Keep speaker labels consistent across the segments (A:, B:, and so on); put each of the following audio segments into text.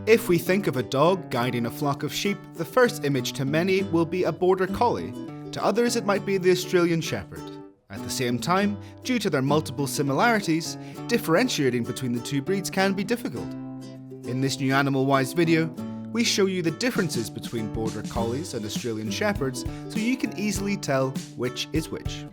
A: If we think of a dog guiding a flock of sheep, the first image to many will be a Border Collie. To others it might be the Australian Shepherd. At the same time, due to their multiple similarities, differentiating between the two breeds can be difficult. In this new AnimalWised video, we show you the differences between Border Collies and Australian Shepherds so you can easily tell which is which.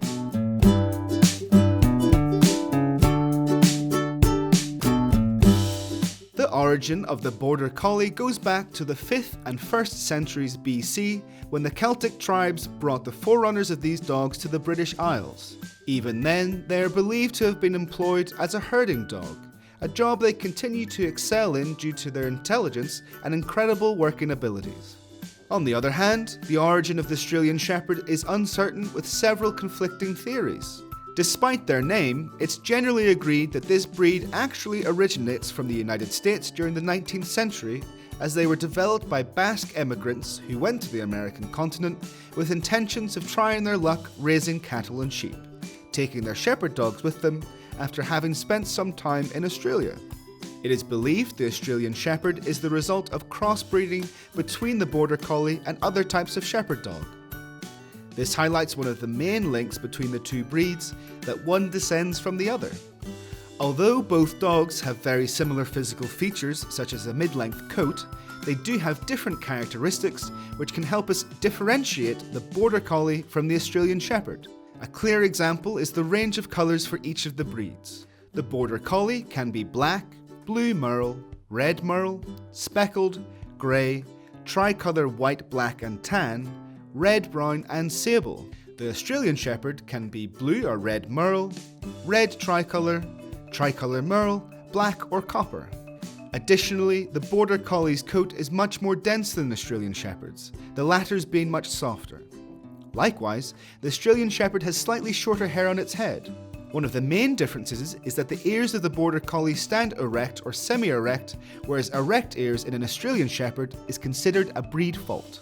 A: The origin of the Border Collie goes back to the 5th and 1st centuries BC, when the Celtic tribes brought the forerunners of these dogs to the British Isles. Even then, they are believed to have been employed as a herding dog, a job they continue to excel in due to their intelligence and incredible working abilities. On the other hand, the origin of the Australian Shepherd is uncertain, with several conflicting theories. Despite their name, it's generally agreed that this breed actually originates from the United States during the 19th century, as they were developed by Basque immigrants who went to the American continent with intentions of trying their luck raising cattle and sheep, taking their shepherd dogs with them after having spent some time in Australia. It is believed the Australian Shepherd is the result of crossbreeding between the Border Collie and other types of shepherd dog. This highlights one of the main links between the two breeds, that one descends from the other. Although both dogs have very similar physical features, such as a mid-length coat, they do have different characteristics which can help us differentiate the Border Collie from the Australian Shepherd. A clear example is the range of colours for each of the breeds. The Border Collie can be black, blue merle, red merle, speckled, grey, tricolour white, black and tan, red, brown and sable. The Australian Shepherd can be blue or red merle, red tricolour, tricolour merle, black or copper. Additionally, the Border Collie's coat is much more dense than the Australian Shepherd's, the latter's being much softer. Likewise, the Australian Shepherd has slightly shorter hair on its head. One of the main differences is that the ears of the Border Collie stand erect or semi-erect, whereas erect ears in an Australian Shepherd is considered a breed fault.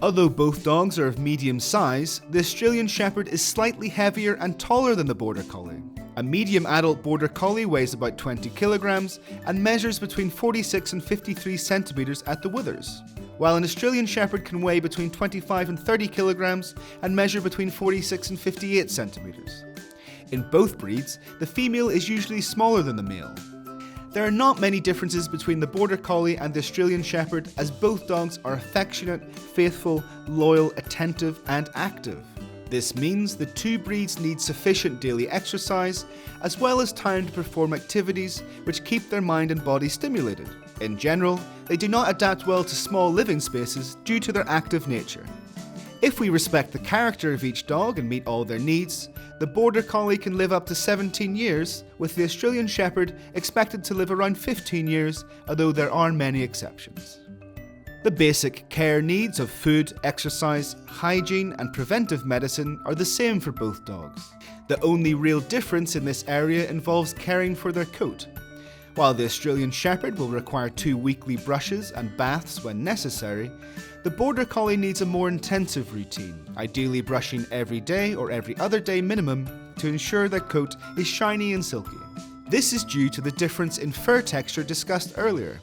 A: Although both dogs are of medium size, the Australian Shepherd is slightly heavier and taller than the Border Collie. A medium adult Border Collie weighs about 20 kilograms and measures between 46 and 53 centimeters at the withers, while an Australian Shepherd can weigh between 25 and 30 kilograms and measure between 46 and 58 centimeters. In both breeds, the female is usually smaller than the male. There are not many differences between the Border Collie and the Australian Shepherd, as both dogs are affectionate, faithful, loyal, attentive and active. This means the two breeds need sufficient daily exercise, as well as time to perform activities which keep their mind and body stimulated. In general, they do not adapt well to small living spaces due to their active nature. If we respect the character of each dog and meet all their needs, the Border Collie can live up to 17 years, with the Australian Shepherd expected to live around 15 years, although there are many exceptions. The basic care needs of food, exercise, hygiene and preventive medicine are the same for both dogs. The only real difference in this area involves caring for their coat. While the Australian Shepherd will require 2 weekly brushes and baths when necessary, the Border Collie needs a more intensive routine, ideally brushing every day or every other day minimum to ensure their coat is shiny and silky. This is due to the difference in fur texture discussed earlier.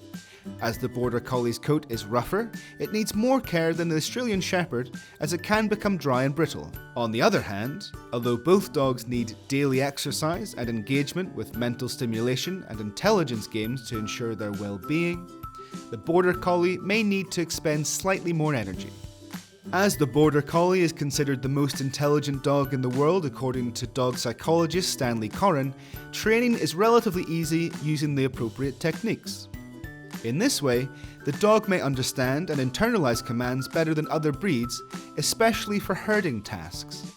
A: As the Border Collie's coat is rougher, it needs more care than the Australian Shepherd, as it can become dry and brittle. On the other hand, although both dogs need daily exercise and engagement with mental stimulation and intelligence games to ensure their well-being, the Border Collie may need to expend slightly more energy. As the Border Collie is considered the most intelligent dog in the world according to dog psychologist Stanley Coren, training is relatively easy using the appropriate techniques. In this way, the dog may understand and internalize commands better than other breeds, especially for herding tasks.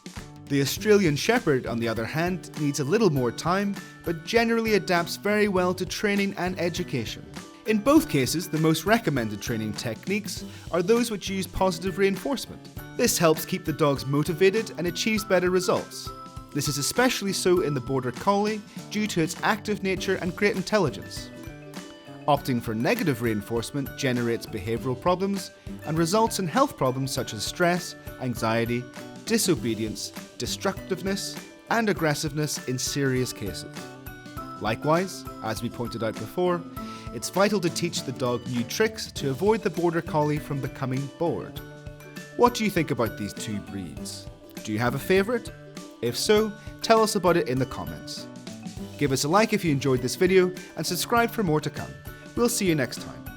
A: The Australian Shepherd, on the other hand, needs a little more time, but generally adapts very well to training and education. In both cases, the most recommended training techniques are those which use positive reinforcement. This helps keep the dogs motivated and achieves better results. This is especially so in the Border Collie due to its active nature and great intelligence. Opting for negative reinforcement generates behavioural problems and results in health problems such as stress, anxiety, disobedience, destructiveness, and aggressiveness in serious cases. Likewise, as we pointed out before, It's vital to teach the dog new tricks to avoid the Border Collie from becoming bored. What do you think about these two breeds? Do you have a favourite? If so, tell us about it in the comments. Give us a like if you enjoyed this video and subscribe for more to come. We'll see you next time.